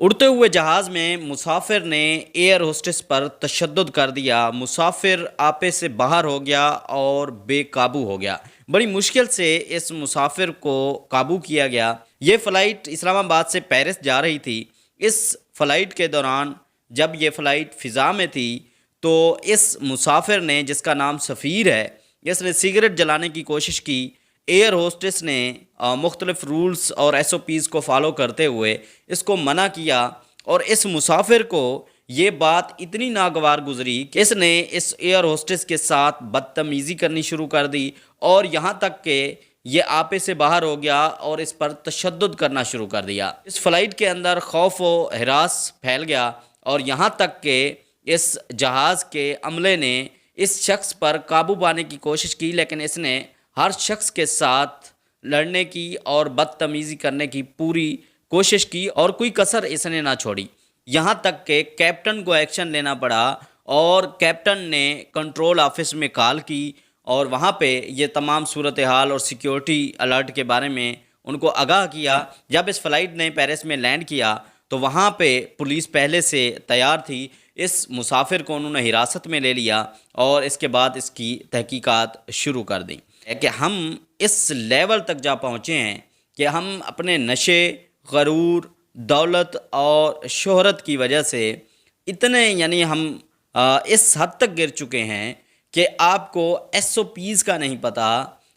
उड़ते हुए जहाज़ में मुसाफिर ने एयर होस्टेस पर तशद्दुद कर दिया। मुसाफिर आपे से बाहर हो गया और बेकाबू हो गया। बड़ी मुश्किल से इस मुसाफिर को काबू किया गया। ये फ़्लाइट इस्लामाबाद से पेरिस जा रही थी। इस फ़्लाइट के दौरान जब ये फ़्लाइट फ़िज़ा में थी, तो इस मुसाफिर ने, जिसका नाम सफ़ीर है, इसने सिगरेट जलाने की कोशिश की। एयर होस्टेस ने मुख्तलिफ रूल्स और एसओपीज़ को फॉलो करते हुए इसको मना किया, और इस मुसाफिर को ये बात इतनी नागवार गुजरी कि इसने इस एयर होस्टेस के साथ बदतमीज़ी करनी शुरू कर दी, और यहाँ तक कि ये आपे से बाहर हो गया और इस पर तशद्दुद करना शुरू कर दिया। इस फ़्लाइट के अंदर खौफ व हिरास फैल गया, और यहाँ तक कि इस जहाज़ के अमले ने इस शख्स पर काबू पाने की कोशिश की, लेकिन इसने हर शख्स के साथ लड़ने की और बदतमीज़ी करने की पूरी कोशिश की, और कोई कसर इसने ना छोड़ी। यहाँ तक कि कैप्टन को एक्शन लेना पड़ा, और कैप्टन ने कंट्रोल ऑफिस में कॉल की, और वहाँ पे ये तमाम सूरत हाल और सिक्योरिटी अलर्ट के बारे में उनको आगाह किया। जब इस फ़्लाइट ने पेरिस में लैंड किया, तो वहाँ पे पुलिस पहले से तैयार थी। इस मुसाफिर को उन्होंने हिरासत में ले लिया, और इसके बाद इसकी तहकीकात शुरू कर दी। है कि हम इस लेवल तक जा पहुँचे हैं कि हम अपने नशे, गरूर, दौलत और शोहरत की वजह से इतने, यानी हम इस हद तक गिर चुके हैं कि आपको एसओपीज़ का नहीं पता।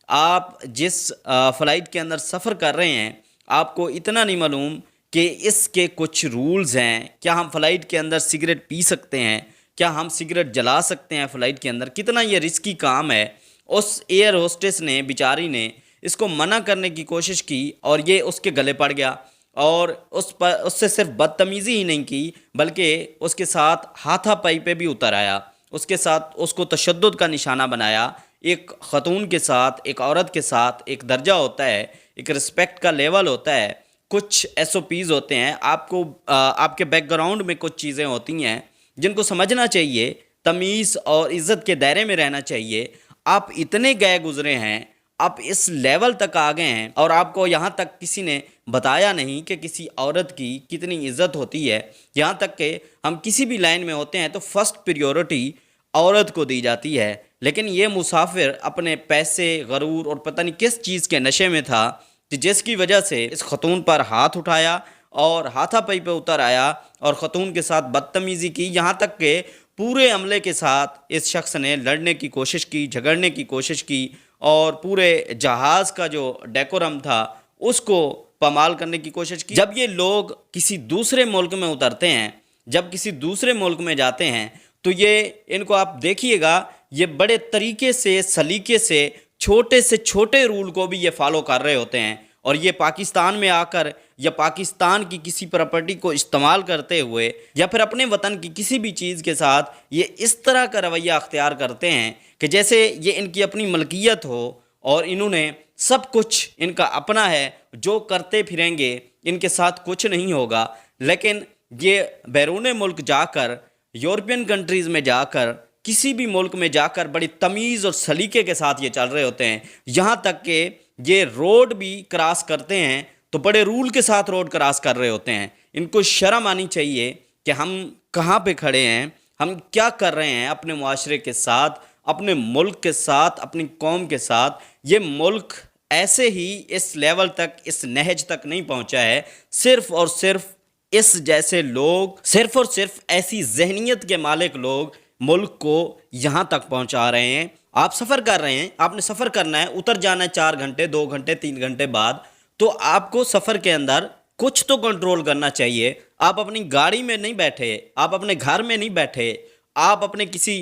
आप जिस फ़्लाइट के अंदर सफ़र कर रहे हैं, आपको इतना नहीं मालूम कि इसके कुछ रूल्स हैं। क्या हम फ़्लाइट के अंदर सिगरेट पी सकते हैं? क्या हम सिगरेट जला सकते हैं फ़्लाइट के अंदर? कितना ये रिस्की काम है। उस एयर होस्टेस ने, बेचारी ने, इसको मना करने की कोशिश की, और ये उसके गले पड़ गया, और उससे सिर्फ बदतमीज़ी ही नहीं की, बल्कि उसके साथ हाथापाई पे भी उतर आया। उसके साथ उसको तशद्दुद का निशाना बनाया। एक ख़तून के साथ, एक औरत के साथ एक दर्जा होता है, एक रिस्पेक्ट का लेवल होता है, कुछ एसओपीज़ होते हैं। आपको आपके बैकग्राउंड में कुछ चीज़ें होती हैं जिनको समझना चाहिए, तमीज़ और इज़्ज़त के दायरे में रहना चाहिए। आप इतने गए गुज़रे हैं, आप इस लेवल तक आ गए हैं, और आपको यहाँ तक किसी ने बताया नहीं कि किसी औरत की कितनी इज़्ज़त होती है। यहाँ तक कि हम किसी भी लाइन में होते हैं तो फर्स्ट प्रायोरिटी औरत को दी जाती है। लेकिन ये मुसाफिर अपने पैसे, गरूर और पता नहीं किस चीज़ के नशे में था, कि जिसकी वजह से इस खतून पर हाथ उठाया और हाथापाई पे उतर आया, और ख़तून के साथ बदतमीज़ी की। यहाँ तक कि पूरे अमले के साथ इस शख्स ने लड़ने की कोशिश की, झगड़ने की कोशिश की, और पूरे जहाज़ का जो डेकोरम था उसको पामाल करने की कोशिश की। जब ये लोग किसी दूसरे मुल्क में उतरते हैं, जब किसी दूसरे मुल्क में जाते हैं, तो ये इनको आप देखिएगा, ये बड़े तरीके से, सलीके से छोटे रूल को भी ये फॉलो कर रहे होते हैं। और ये पाकिस्तान में आकर, या पाकिस्तान की किसी प्रॉपर्टी को इस्तेमाल करते हुए, या फिर अपने वतन की किसी भी चीज़ के साथ ये इस तरह का रवैया अख्तियार करते हैं कि जैसे ये इनकी अपनी मलकियत हो, और इन्होंने सब कुछ इनका अपना है, जो करते फिरेंगे इनके साथ कुछ नहीं होगा। लेकिन ये बैरून मुल्क जाकर, यूरोपियन कंट्रीज़ में जाकर, किसी भी मुल्क में जाकर बड़ी तमीज़ और सलीके के साथ ये चल रहे होते हैं। यहाँ तक कि ये रोड भी क्रॉस करते हैं तो बड़े रूल के साथ रोड क्रॉस कर रहे होते हैं। इनको शर्म आनी चाहिए कि हम कहाँ पे खड़े हैं, हम क्या कर रहे हैं अपने मुआशरे के साथ, अपने मुल्क के साथ, अपनी कौम के साथ। ये मुल्क ऐसे ही इस लेवल तक, इस नहज तक नहीं पहुँचा है। सिर्फ़ और सिर्फ इस जैसे लोग, सिर्फ़ और सिर्फ ऐसी जहनीत के मालिक लोग मुल्क को यहाँ तक पहुँचा रहे हैं। आप सफ़र कर रहे हैं, आपने सफ़र करना है, उतर जाना है 4 घंटे, 2 घंटे, 3 घंटे बाद, तो आपको सफ़र के अंदर कुछ तो कंट्रोल करना चाहिए। आप अपनी गाड़ी में नहीं बैठे, आप अपने घर में नहीं बैठे, आप अपने किसी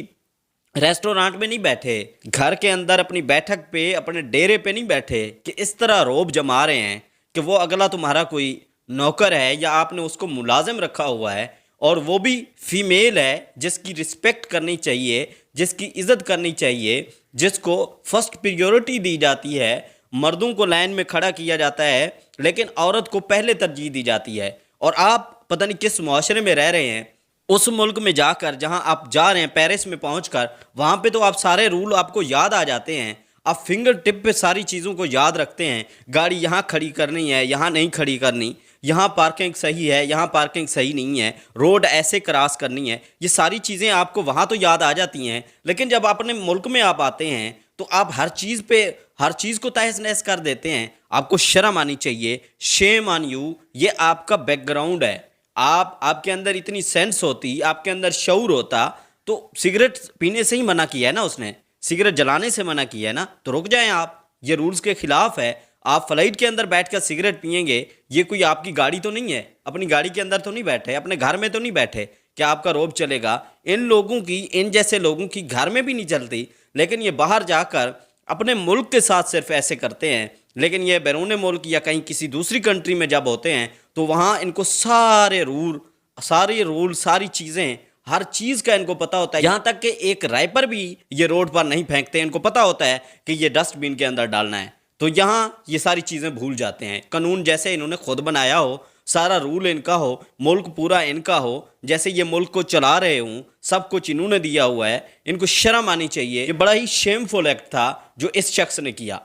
रेस्टोरेंट में नहीं बैठे, घर के अंदर अपनी बैठक पे, अपने डेरे पे नहीं बैठे कि इस तरह रोब जमा रहे हैं कि वो अगला तुम्हारा कोई नौकर है, या आपने उसको मुलाजिम रखा हुआ है, और वो भी फीमेल है, जिसकी रिस्पेक्ट करनी चाहिए, जिसकी इज़्ज़त करनी चाहिए, जिसको फर्स्ट प्रायोरिटी दी जाती है। मर्दों को लाइन में खड़ा किया जाता है, लेकिन औरत को पहले तरजीह दी जाती है। और आप पता नहीं किस मुआशरे में रह रहे हैं। उस मुल्क में जाकर, जहां आप जा रहे हैं, पेरिस में पहुंचकर, वहां पे तो आप सारे रूल आपको याद आ जाते हैं। आप फिंगर टिप पे सारी चीज़ों को याद रखते हैं। गाड़ी यहाँ खड़ी करनी है, यहाँ नहीं खड़ी करनी। یہاں پارکنگ صحیح ہے، یہاں پارکنگ صحیح نہیں ہے، روڈ ایسے کراس کرنی ہے، یہ ساری چیزیں آپ کو وہاں تو یاد آ جاتی ہیں، لیکن جب اپنے ملک میں آپ آتے ہیں تو آپ ہر چیز کو تہس نہس کر دیتے ہیں۔ آپ کو شرم آنی چاہیے، شیم آن یو، یہ آپ کا بیک گراؤنڈ ہے۔ آپ کے اندر اتنی سینس ہوتی، آپ کے اندر شعور ہوتا تو سگریٹ پینے سے ہی منع کیا ہے نا اس نے، سگریٹ جلانے سے منع کیا ہے نا، تو رک جائیں آپ، یہ رولز کے خلاف ہے۔ آپ فلائٹ کے اندر بیٹھ کر سگریٹ پئیں گے، یہ کوئی آپ کی گاڑی تو نہیں ہے، اپنی گاڑی کے اندر تو نہیں بیٹھے، اپنے گھر میں تو نہیں بیٹھے، کیا آپ کا روب چلے گا؟ ان جیسے لوگوں کی گھر میں بھی نہیں چلتی، لیکن یہ باہر جا کر اپنے ملک کے ساتھ صرف ایسے کرتے ہیں، لیکن یہ بیرون ملک یا کہیں کسی دوسری کنٹری میں جب ہوتے ہیں تو وہاں ان کو سارے رول ساری چیزیں، ہر چیز کا ان کو پتہ ہوتا ہے، یہاں تک کہ ایک رائپر بھی یہ روڈ پر نہیں پھینکتے، ان کو پتہ ہوتا ہے کہ یہ ڈسٹ بین کے اندر ڈالنا ہے، تو یہاں یہ ساری چیزیں بھول جاتے ہیں۔ قانون جیسے انہوں نے خود بنایا ہو، سارا رول ان کا ہو، ملک پورا ان کا ہو، جیسے یہ ملک کو چلا رہے ہوں، سب کچھ انہوں نے دیا ہوا ہے، ان کو شرم آنی چاہیے۔ یہ بڑا ہی شیمفل ایکٹ تھا جو اس شخص نے کیا۔